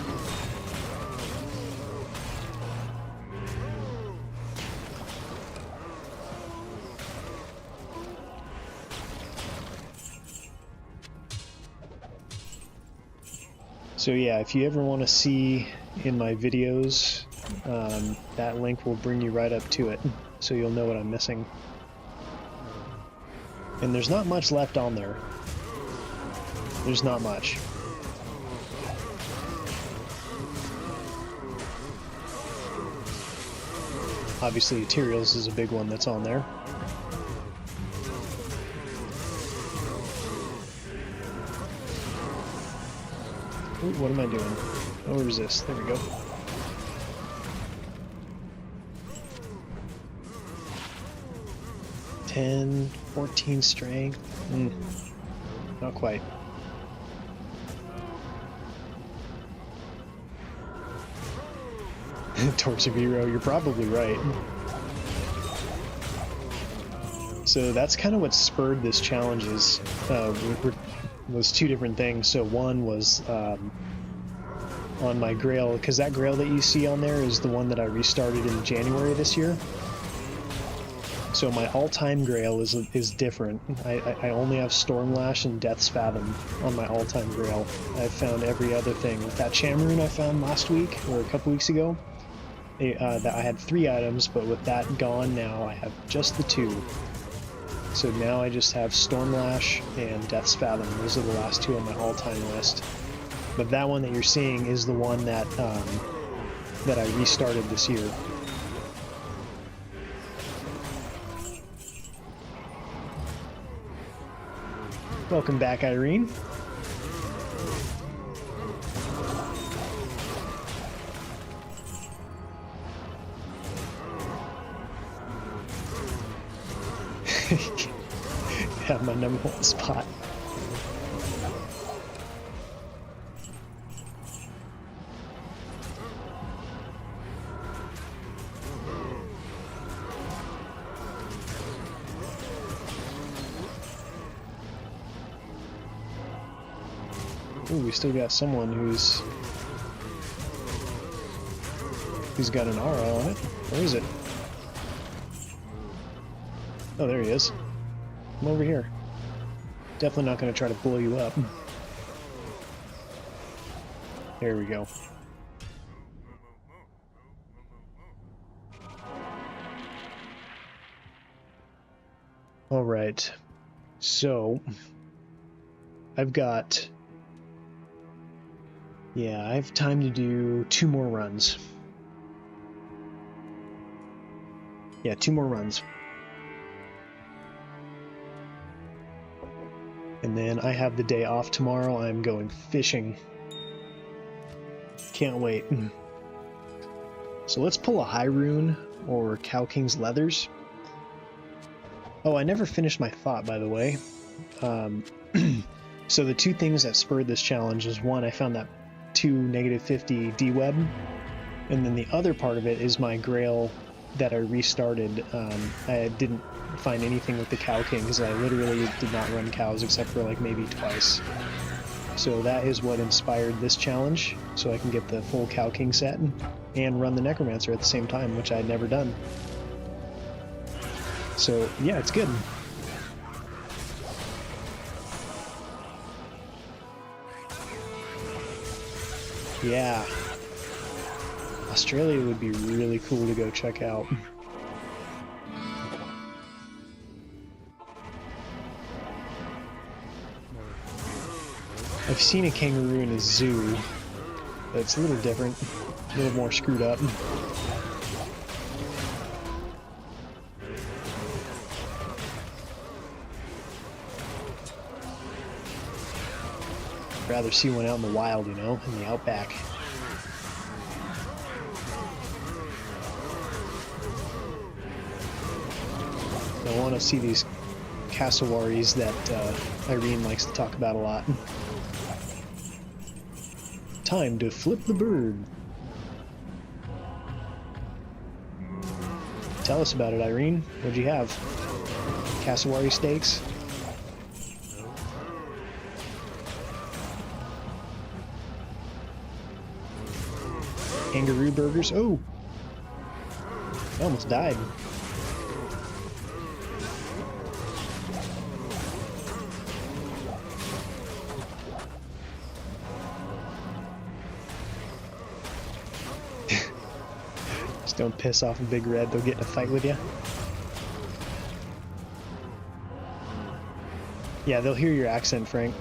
So yeah, if you ever want to see in my videos, that link will bring you right up to it, so you'll know what I'm missing. And there's not much left on there. There's not much. Obviously, Materials is a big one that's on there. Ooh, what am I doing? Oh, resist. There we go. $10, 14 strength. Not quite. Torch of Hero, you're probably right. So that's kind of what spurred this challenge is, was two different things. So one was on my Grail, because that Grail that you see on there is the one that I restarted in January this year. So my all-time Grail is different. I only have Stormlash and Death's Fathom on my all-time Grail. I've found every other thing. With that Chamroon I found last week, or a couple weeks ago, that I had 3 items, but with that gone now, I have just the 2. So now I just have Stormlash and Death's Fathom. Those are the last 2 on my all-time list. But that one that you're seeing is the one that that I restarted this year. Welcome back, Irene. Have my #1 spot. Ooh, we still got someone who's got an aura on it. Where is it? Oh, there he is. Come over here. Definitely not going to try to blow you up. There we go. All right. So, I've got... Yeah, I have time to do 2 more runs. Yeah, 2 more runs. And then I have the day off tomorrow. I'm going fishing. Can't wait. So let's pull a High Rune or Cow King's Leathers. Oh, I never finished my thought, by the way. So the 2 things that spurred this challenge is, one, I found that 2 -50 D-Web, and then the other part of it is my Grail that I restarted, I didn't find anything with the Cow King because I literally did not run cows except for like maybe twice. So that is what inspired this challenge, so I can get the full Cow King set and run the Necromancer at the same time, which I had never done. So yeah, it's good. Yeah. Australia would be really cool to go check out. I've seen a kangaroo in a zoo, but it's a little different, a little more screwed up. I'd rather see one out in the wild, you know, in the outback. I want to see these cassowaries that Irene likes to talk about a lot. Time to flip the bird. Tell us about it, Irene. What'd you have? Cassowary steaks? Kangaroo burgers? Oh! I almost died. Don't piss off a Big Red, they'll get in a fight with you. Yeah, they'll hear your accent, Frank.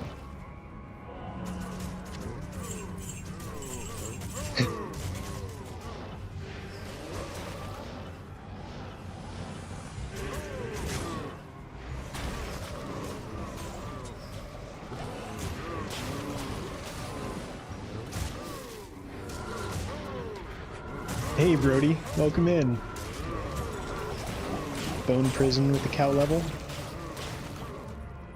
Hey Brody, welcome in. Bone Prison with the cow level.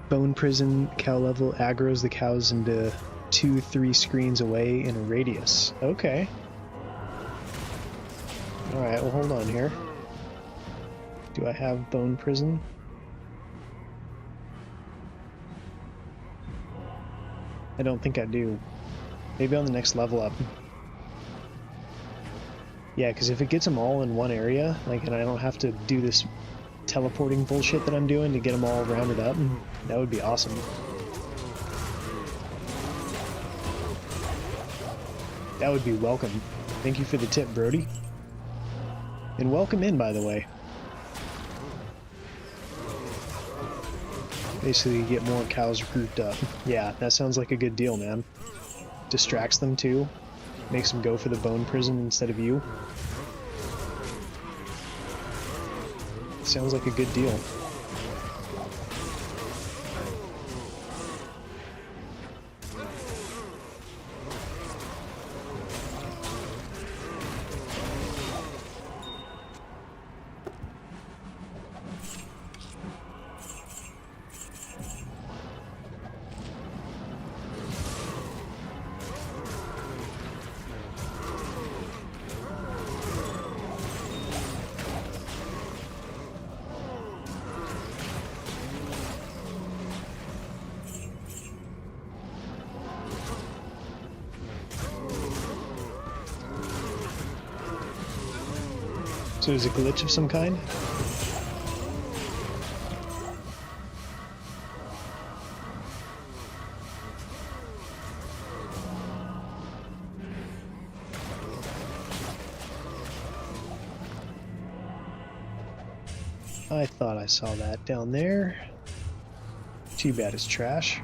Bone Prison cow level aggroes the cows into 2-3 screens away in a radius. Okay. Alright, well hold on here. Do I have Bone Prison? I don't think I do. Maybe on the next level up. Yeah, because if it gets them all in one area, like, and I don't have to do this teleporting bullshit that I'm doing to get them all rounded up, that would be awesome. That would be welcome. Thank you for the tip, Brody. And welcome in, by the way. Basically, get more cows grouped up. Yeah, that sounds like a good deal, man. Distracts them, too. Makes them go for the Bone Prison instead of you. Sounds like a good deal. So is it a glitch of some kind? I thought I saw that down there. Too bad it's trash.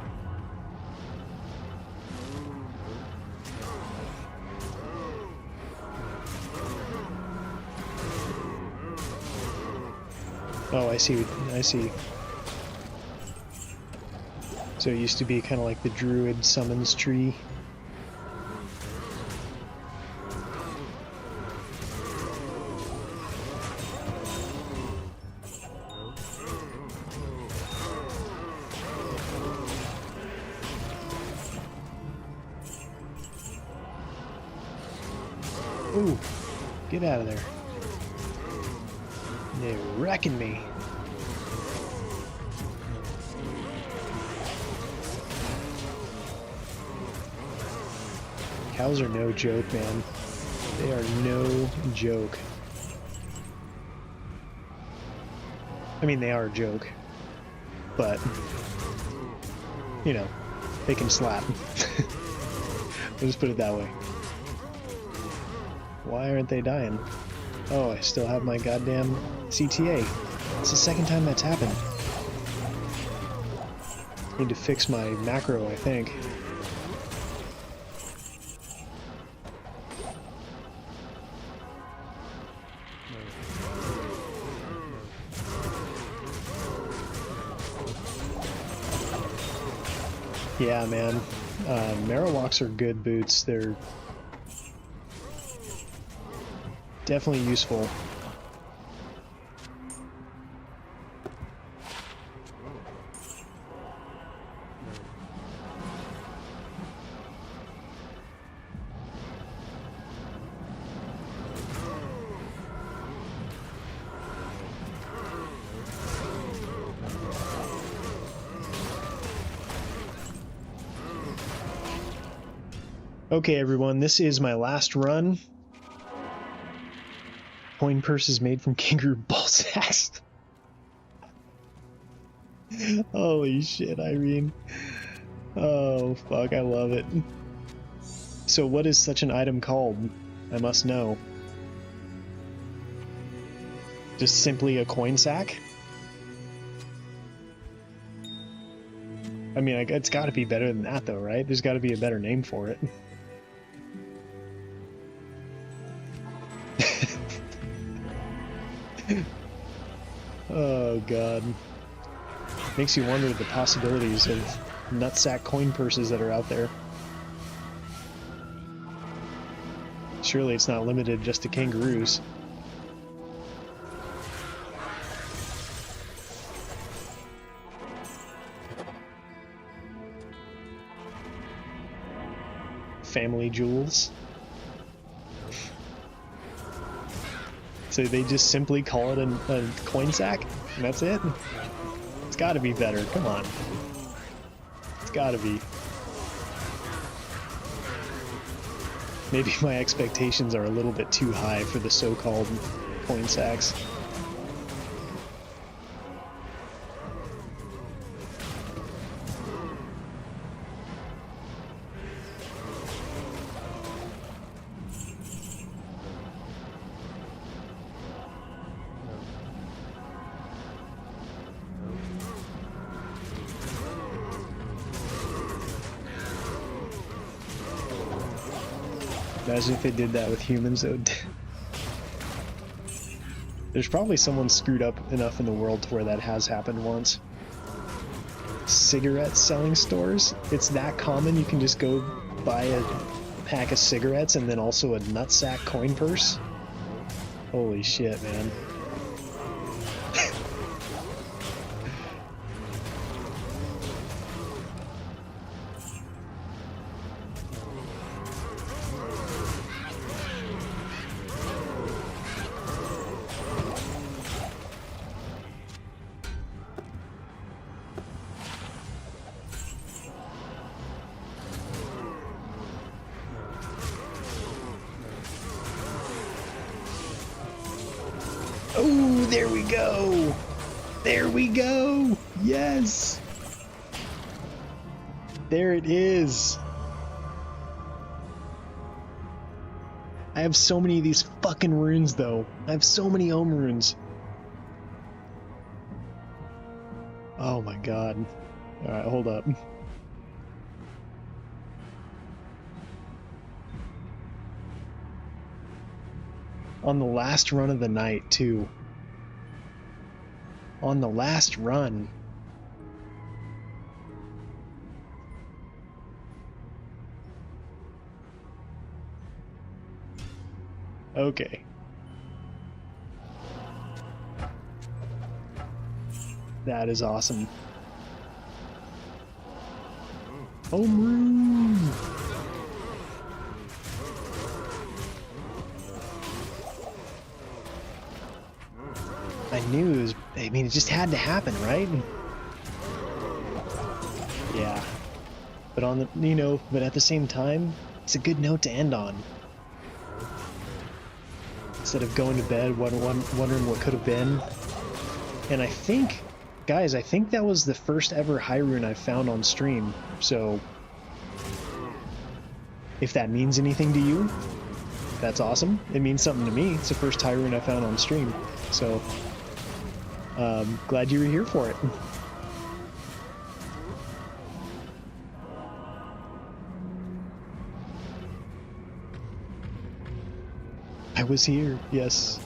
Oh, I see, I see. So it used to be kind of like the druid summons tree. Ooh, get out of there. They're wrecking me. Cows are no joke, man. They are no joke. I mean, they are a joke. But, you know, they can slap. Let's just put it that way. Why aren't they dying? Oh, I still have my goddamn CTA. It's the second time that's happened. Need to fix my macro, I think. Yeah, man. Marowaks are good boots. They're definitely useful. Okay, everyone, this is my last run. Coin purse is made from kangaroo ball sacks. Holy shit, Irene. Oh, fuck, I love it. So what is such an item called? I must know. Just simply a coin sack? I mean, it's gotta be better than that, though, right? There's gotta be a better name for it. Oh god. Makes you wonder the possibilities of nutsack coin purses that are out there. Surely it's not limited just to kangaroos. Family jewels. So they just simply call it a coin sack, and that's it? It's gotta be better, come on. It's gotta be. Maybe my expectations are a little bit too high for the so-called coin sacks. Imagine if they did that with humans, though. There's probably someone screwed up enough in the world to where that has happened once. Cigarette selling stores? It's that common you can just go buy a pack of cigarettes and then also a nutsack coin purse? Holy shit, man. Oh, there we go! There we go! Yes! There it is! I have so many of these fucking runes, though. I have so many Ohm runes. Oh my god. Alright, hold up. On the last run of the night, too. On the last run. Okay. That is awesome. Home run! I knew it was, I mean, it just had to happen, right? Yeah. But on the, you know, but at the same time, it's a good note to end on. Instead of going to bed wondering what could have been. And I think, guys, I think that was the first ever high rune I found on stream. So, if that means anything to you, that's awesome. It means something to me. It's the first high rune I found on stream. So, glad you were here for it. I was here, yes.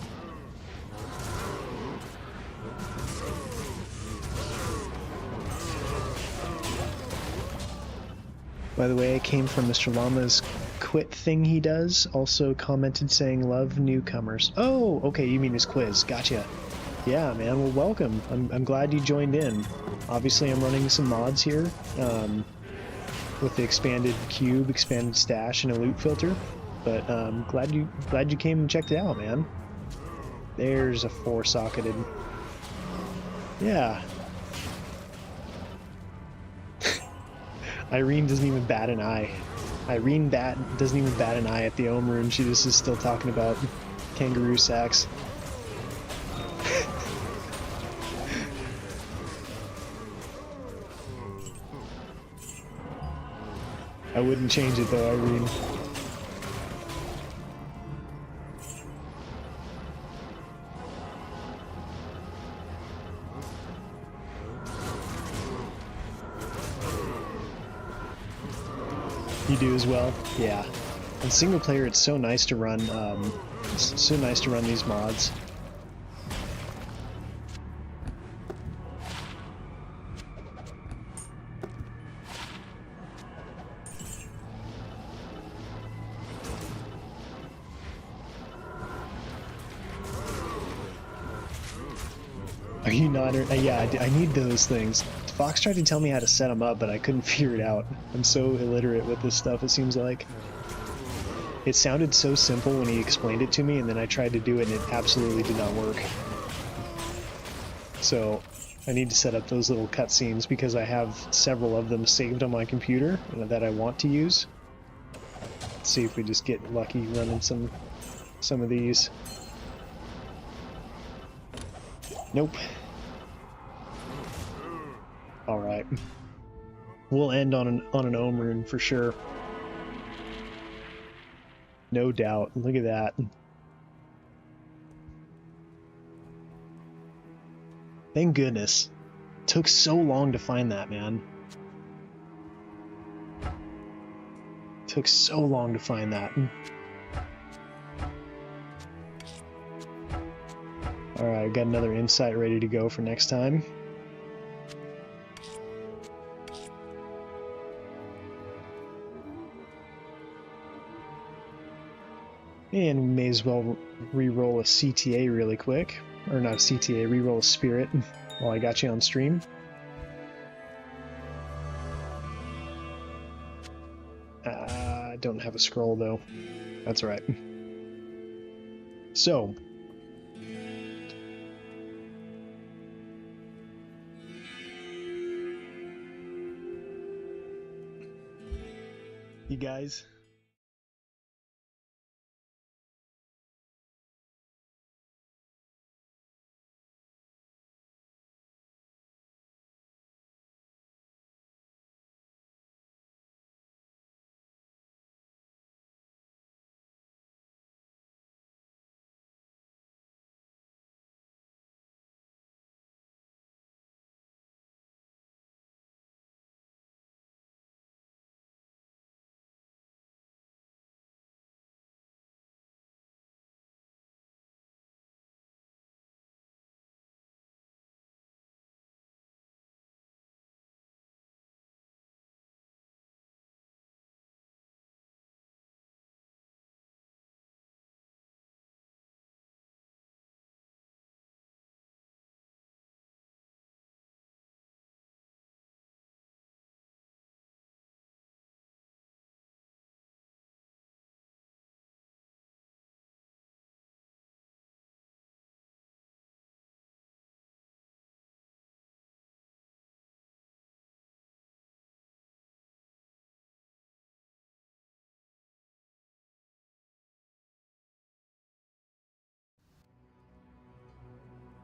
By the way, I came from Mr. Llama's quit thing he does. Also commented saying love newcomers. Oh, okay, you mean his quiz. Gotcha. Yeah, man, well, welcome. I'm glad you joined in. Obviously, I'm running some mods here with the expanded cube, expanded stash, and a loot filter. But glad you came and checked it out, man. There's a 4-socketed. Yeah. Irene doesn't even bat an eye. Irene doesn't even bat an eye at the Ohm rune. She just is still talking about kangaroo sacks. I wouldn't change it though, Irene. You do as well? Yeah. In single player, it's so nice to run. It's so nice to run these mods. Are you not? Yeah, I need those things. Fox tried to tell me how to set them up, but I couldn't figure it out. I'm so illiterate with this stuff, it seems like. It sounded so simple when he explained it to me, and then I tried to do it, and it absolutely did not work. So, I need to set up those little cutscenes, because I have several of them saved on my computer that I want to use. Let's see if we just get lucky running some of these. Nope. Alright. We'll end on an Ohm rune for sure. No doubt. Look at that. Thank goodness. It took so long to find that, man. It took so long to find that. Alright, got another insight ready to go for next time. And we may as well re-roll a CTA really quick. Or not a CTA, re-roll a Spirit while I got you on stream. I don't have a scroll though. That's right. So. You guys.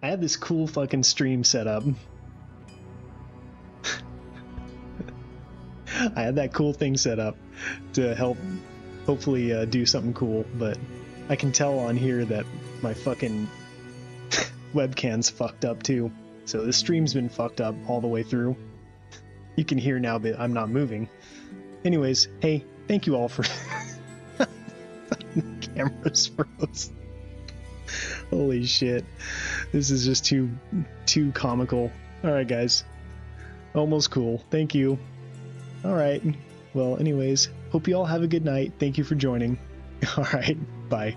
I had this cool fucking stream set up. I had that cool thing set up to help hopefully do something cool, but I can tell on here that my fucking webcam's fucked up too. So this stream's been fucked up all the way through. You can hear now that I'm not moving. Anyways, hey, thank you all for... Cameras froze. Holy shit. This is just too comical. Alright guys. Almost cool. Thank you. Alright. Well, anyways, hope you all have a good night. Thank you for joining. Alright, bye.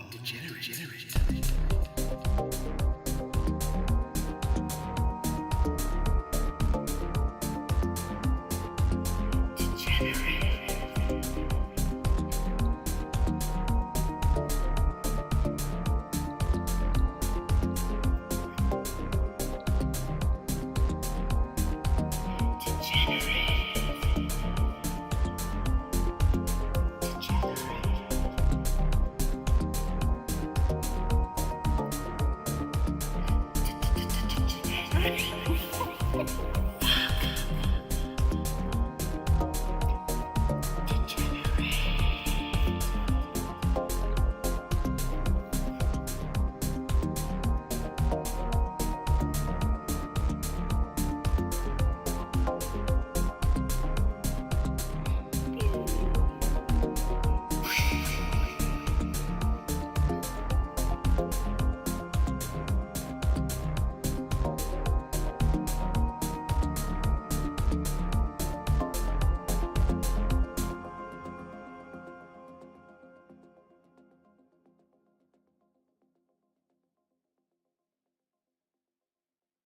Degenerates. Degenerates.